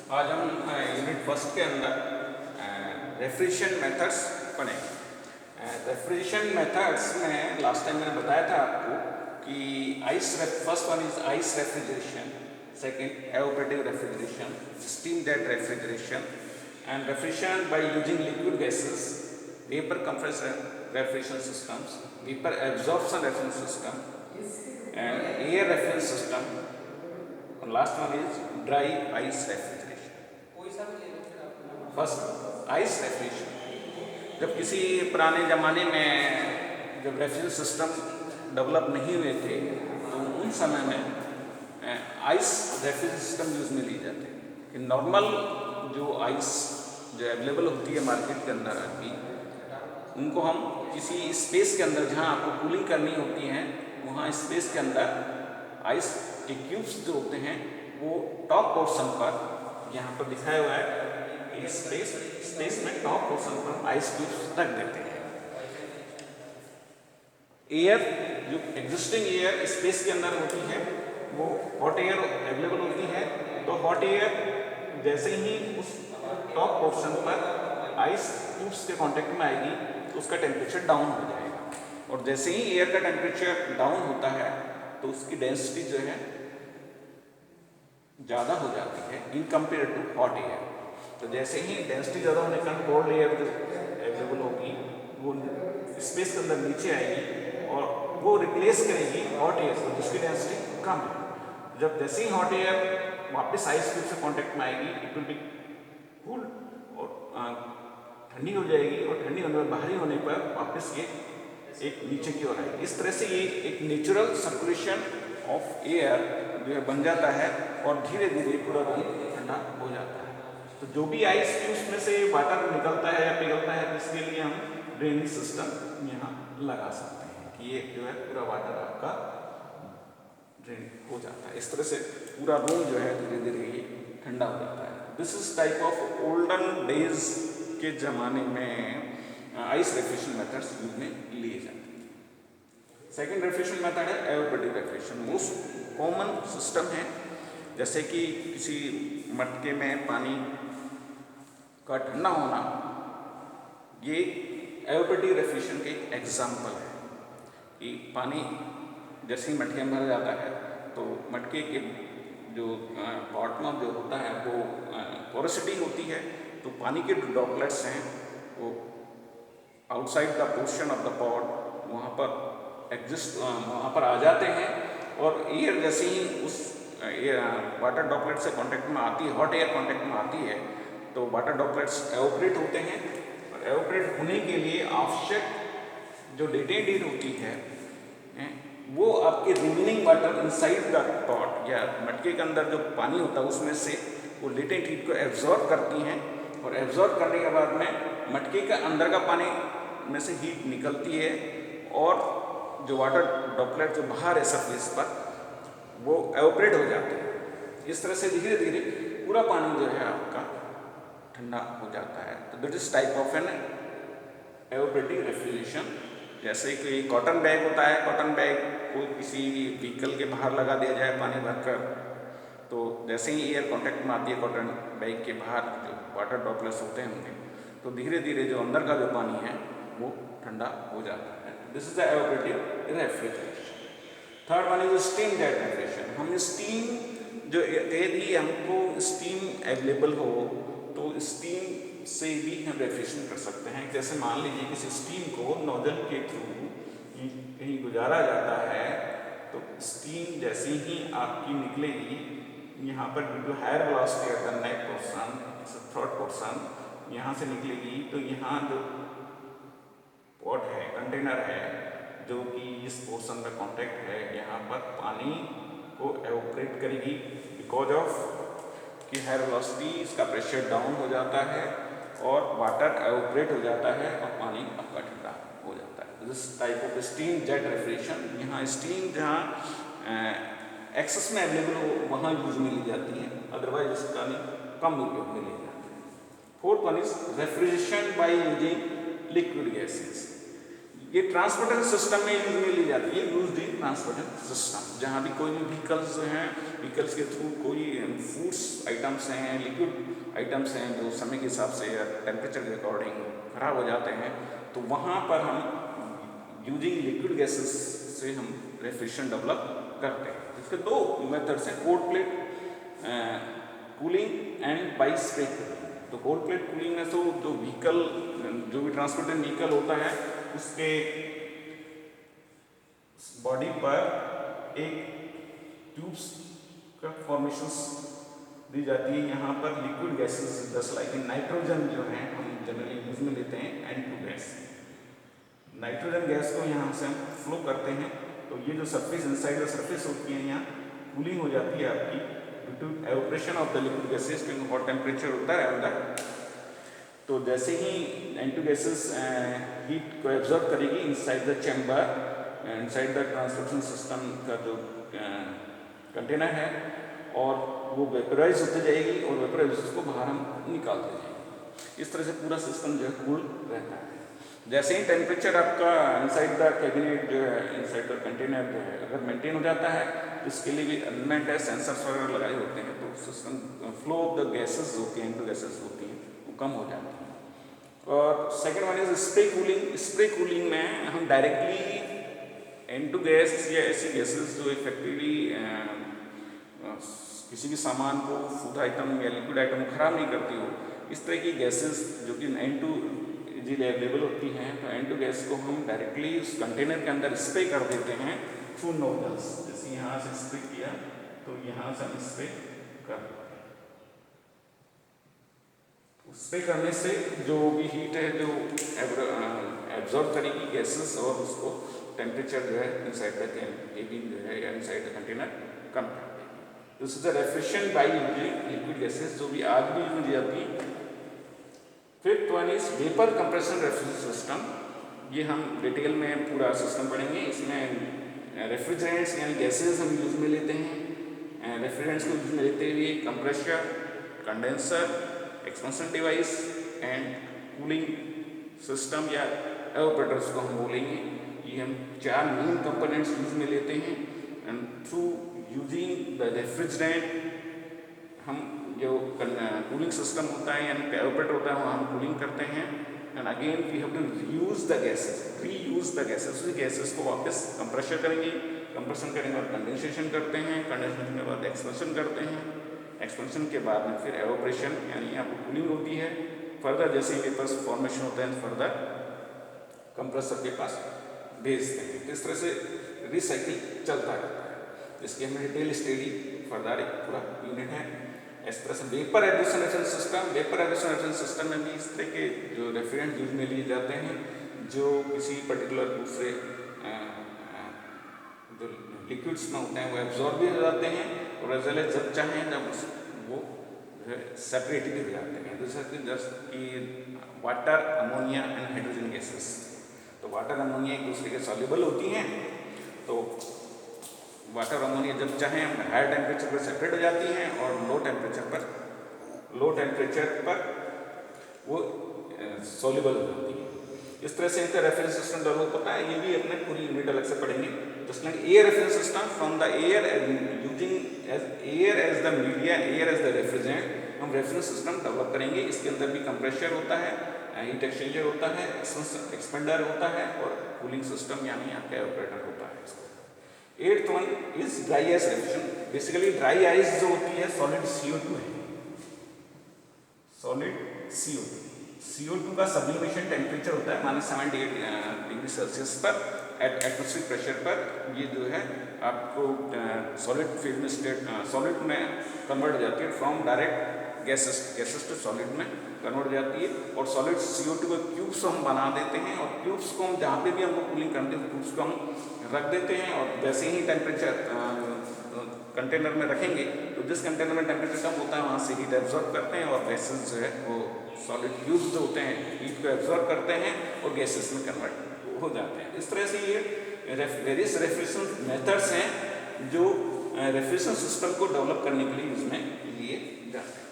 आज हम unit first के अंदर रेफ्रिजरेशन मेथड्स पढ़ेंगे। रेफ्रिजरेशन मेथड्स में लास्ट टाइम मैंने बताया था आपको कि first one is ice refrigeration, second evaporative refrigeration, steam jet refrigeration and refrigeration by using liquid gases, vapour compressor refrigeration systems, vapour absorption refrigeration system and air refrigeration system, और last one is dry ice refrigeration. First ice refrigeration, जब किसी पुराने ज़माने में जब refrigeration system develop नहीं हुए थे तो उन समय में आइस रेफ्रिजरेशन सिस्टम यूज़ में ली जाते हैं कि नॉर्मल जो आइस जो अवेलेबल होती है मार्केट के अंदर अभी, उनको हम किसी स्पेस के अंदर जहाँ आपको कूलिंग करनी होती है वहाँ स्पेस के अंदर आइस के क्यूब्स जो होते हैं वो टॉप पोर्शन पर यहाँ पर दिखाया हुआ है स्पेस में टॉप पोर्शन पर आइस क्यूब्स रख देते हैं। एयर जो एग्जिस्टिंग एयर स्पेस के अंदर होती है वो हॉट एयर अवेलेबल होती है, तो हॉट एयर जैसे ही उस टॉप पोर्शन पर आइस क्यूब्स के कांटेक्ट में आएगी तो उसका टेम्परेचर डाउन हो जाएगा, और जैसे ही एयर का टेम्परेचर डाउन होता है तो उसकी डेंसिटी जो है ज़्यादा हो जाती है in compare to hot air. तो जैसे ही डेंसिटी ज़्यादा होने का कोल्ड एयर जो अवेलेबल होगी वो स्पेस के अंदर नीचे आएगी और वो रिप्लेस करेगी हॉट एयर को जिसकी डेंसिटी कम है। जब जैसे ही हॉट एयर वापस आइस क्यूब से कांटेक्ट में आएगी इट विल बी कूल और ठंडी हो जाएगी, और ठंडी होने पर बाहरी होने पर वापस ये एक नीचे की ओर आएगी। इस तरह से ये एक नेचुरल सर्कुलेशन ऑफ एयर जो है बन जाता है और धीरे धीरे पूरा रूम ठंडा हो जाता है। तो जो भी आइस क्यूब्स में से वाटर निकलता है या पिघलता है तो इसके लिए हम ड्रेनेज सिस्टम यहाँ लगा सकते हैं कि ये जो है पूरा वाटर आपका ड्रेन हो जाता है। इस तरह से पूरा रूम जो है धीरे धीरे ये ठंडा हो जाता है। This is type of olden days के ज़माने में आइस रेफ्रिजरेशन मेथड्स यूज में लिए जाते हैं। सेकेंड रेफ्रिजरेशन मेथड है evaporative refrigeration, most common system है। जैसे कि किसी मटके में पानी का ठंडा होना, ये एवापोरेटिव रेफ्रिजरेशन के एक एग्जाम्पल है कि पानी जैसे ही मटके में भर जाता है तो मटके के जो बॉटम जो होता है वो पोरोसिटी होती है, तो पानी के ड्रॉपलेट्स हैं वो outside the portion of the pot वहाँ पर आ जाते हैं, और एयर जैसे ही उस वाटर ड्रॉपलेट से कांटेक्ट में आती है, हॉट एयर कांटेक्ट में आती है, तो वाटर ड्रॉपलेट्स एवापोरेट होते हैं, और एवापोरेट होने के लिए आवश्यक जो लेटेंट हीट होती है वो आपके remaining water inside the pot या मटके के अंदर जो पानी होता है उसमें से वो लेटेंट हीट को एब्जॉर्ब करती हैं, और एब्जॉर्ब करने के बाद में मटके के अंदर का पानी में से हीट निकलती है, और जो वाटर ड्रॉपलेट जो बाहर है सरफेस पर वो एवापोरेट हो जाते हैं। इस तरह से धीरे धीरे पूरा पानी जो है आपका ठंडा हो जाता है। तो that is type of an evaporative refrigeration. जैसे कि कॉटन बैग होता है, कॉटन बैग को किसी व्हीकल के बाहर लगा दिया जाए पानी भरकर, तो जैसे ही एयर कांटेक्ट में आती है कॉटन बैग के बाहर जो वाटर ड्रॉपलेट्स होते हैं उनके, तो धीरे धीरे जो अंदर का जो पानी है वो ठंडा हो जाता है। This is the evaporative refrigeration. Third one is steam jet refrigeration. हम स्टीम जो यदि हमको स्टीम अवेलेबल हो तो स्टीम से भी हम रेफ्रिजरेशन कर सकते हैं। जैसे मान लीजिए किसी स्टीम को नोजल के थ्रू कहीं गुजारा जाता है, तो स्टीम जैसे ही आपकी निकलेगी यहाँ पर जो higher velocity at the neck portion, throat portion यहाँ से निकलेगी, तो यहाँ जो पॉट है, कंटेनर है जो कि इस पोर्शन का कांटेक्ट है, यहाँ पर पानी को एवापोरेट करेगी बिकॉज ऑफ कि हायर वेलोसिटी, इसका प्रेशर डाउन हो जाता है और वाटर एवापोरेट हो जाता है और पानी आपका ठंडा हो जाता है। This type of steam jet refrigeration, यहाँ स्टीम जहाँ एक्सेस में अवेलेबल हो वहाँ यूज में ली जाती है, अदरवाइज इसका कम उपयोग में ली जाती है। Fourth one is refrigeration by using liquid gases. ये ट्रांसपोर्टेशन सिस्टम में यूज में ली जाती है, यूज्ड इन ट्रांसपोर्टेशन सिस्टम। जहाँ भी कोई भी व्हीकल्स हैं, व्हीकल्स के थ्रू कोई फूड्स आइटम्स हैं, लिक्विड आइटम्स हैं जो समय के हिसाब से या टेम्परेचर के अकॉर्डिंग खराब हो जाते हैं, तो वहाँ पर हम यूजिंग लिक्विड गैसेस से हम रेफ्रिजरेशन डेवलप करते हैं। इसके दो मेथड्स हैं, cold plate cooling and by spray. तो कोल्ड प्लेट कूलिंग में तो जो व्हीकल, जो भी ट्रांसपोर्टेशन व्हीकल होता है, उसके बॉडी पर एक ट्यूब्स का फॉर्मेशन दी जाती है। यहाँ पर liquid gases just like nitrogen जो है हम जनरली यूज में लेते हैं N2 गैस। नाइट्रोजन गैस को यहाँ से हम फ्लो करते हैं, तो ये जो सरफेस इनसाइड द सरफेस होती है यहाँ कूलिंग हो जाती है आपकी due to evaporation of the liquid gases, क्योंकि हॉट टेम्परेचर होता है अंदर। तो जैसे ही N2 गैसेस हीट को एब्जॉर्ब करेगी inside the chamber, inside the transportation system का जो कंटेनर है, और वो वेपराइज होती जाएगी और वेपराइज को बाहर हम निकालते जाएंगे। इस तरह से पूरा सिस्टम जो है कूल रहता है। जैसे ही टेम्परेचर आपका इनसाइड द कैबिनेट जो है, इनसाइड द कंटेनर जो है अगर मेंटेन हो जाता है, तो इसके लिए भी एलिमेंट है, सेंसर्स वगैरह लगाए होते हैं, तो system flow of the gases होती हैं, N2 गैसेस होती हैं, वो कम हो जाती है। और second one is spray cooling. Spray cooling में हम डायरेक्टली N2 गैस या ऐसी गैसेस जो इफेक्टिवली किसी भी सामान को, फूड आइटम या लिक्विड आइटम को खराब नहीं करती हो, इस तरह की गैसेस जो कि N2 इजीली अवेलेबल होती हैं, तो N2 गैस को हम डायरेक्टली उस कंटेनर के अंदर स्प्रे कर देते हैं थ्रू नोजल्स। जैसे यहाँ से स्प्रे किया तो यहाँ से हम स्प्रे कर देते हैं। स्प्रे करने से जो भी हीट है जो एब्जॉर्ब करेगी गैसेस, और उसको टेम्परेचर जो है इनसाइड द केबिन जो है या इनसाइड द कंटेनर कम कर देगी। This is the refrigeration by using liquid gases, जो भी आज भी यूज जाती है। Fifth one is vapour compression refrigeration system. ये हम डिटेल में पूरा सिस्टम पढ़ेंगे। इसमें रेफ्रिजरेंट्स यानी गैसेस हम यूज में लेते हैं। रेफ्रिजरेंट्स को यूज में लेते हुए compressor, condenser, expansion device and cooling system या एवापोरेटर्स को हम बोलेंगे। ये हम चार मेन कंपोनेंट्स यूज में लेते हैं। And through using the refrigerant हम जो कूलिंग सिस्टम होता है यानी एवापोरेटर होता है, वहाँ हम कूलिंग करते हैं। And again we have to reuse the gases, reuse the gases. उस गैसेस को वापस कंप्रेशन करेंगे, कंप्रेशन करने के बाद कंडेंसेशन करते हैं, कंडेंसेशन के बाद एक्सपेंशन करते हैं, एक्सपेंशन के बाद में फिर एवापोरेशन यानी यहाँ पर कूलिंग होती है। फर्दर जैसे ही वेपर्स फॉर्मेशन होता है, फर्दर कंप्रेसर के पास भेजते हैं। इस तरह से रिसाइकिल चलता रहता है। इसकी हमें डिटेल स्टडी फर्दर एक पूरा यूनिट है। इस तरह से vapour addition system, vapour addition system में भी इस तरह के जो रेफ्रिजरेंट यूज में लिए जाते हैं, जो किसी पर्टिकुलर दूसरे जो लिक्विड्स में होते हैं वो एब्जॉर्ब भी हो जाते हैं, और एज वेल एज जब चाहें जब वो सेपरेट भी हो जाते हैं। जैसे कि water, ammonia and hydrogen gases. तो वाटर, अमोनिया एक दूसरे के सॉल्युबल होती हैं, तो वाटर अमोनिया जब चाहें हायर टेम्परेचर पर सेपरेट हो जाती हैं, और लो टेम्परेचर पर वो सॉल्युबल हो जाती है। इस तरह से इनका रेफरेंस सिस्टम डेवलप होता है। ये भी अपने पूरी यूनिट अलग से पढ़ेंगे। Just like air reference system, from the air using air as the media, air as the refrigerant, हम रेफरेंस सिस्टम डेवलप करेंगे। इसके अंदर भी कंप्रेसर होता है, हीट एक्सचेंजर होता है, एक्सपेंडर होता है, और कूलिंग सिस्टम यानी आपका एवापोरेटर होता है। Eighth one is dry ice refrigeration. Basically dry ice जो होती है सॉलिड CO2 है, सॉलिड CO2। CO2 का सब्लिमेशन टेम्परेचर होता है -78 डिग्री सेल्सियस पर एट एटमॉस्फेरिक प्रेशर पर। ये जो है आपको सॉलिड फेज में सॉलिड में कन्वर्ट हो जाती है, from direct gases to solid में कन्वर्ट हो जाती है। और सॉलिड CO2 के क्यूब्स हम बना देते हैं, और क्यूब्स को हम जहाँ पे भी हमको कूलिंग करते हैं, क्यूब्स को हम रख देते हैं। और जैसे ही टेम्परेचर कंटेनर में रखेंगे, तो जिस कंटेनर में टेम्परेचर कम होता है वहाँ से हीट एब्जॉर्ब करते हैं, और गैसेस जो है वो सॉलिड क्यूब्स जो होते हैं हीट को एब्जॉर्ब करते हैं और गैसेस में कन्वर्ट हो जाते हैं। इस तरह से ये वेरियस रेफ्रिजरेशन मेथड्स हैं जो रेफ्रिजरेशन सिस्टम को डेवलप करने के लिए इसमें लिए जाते हैं।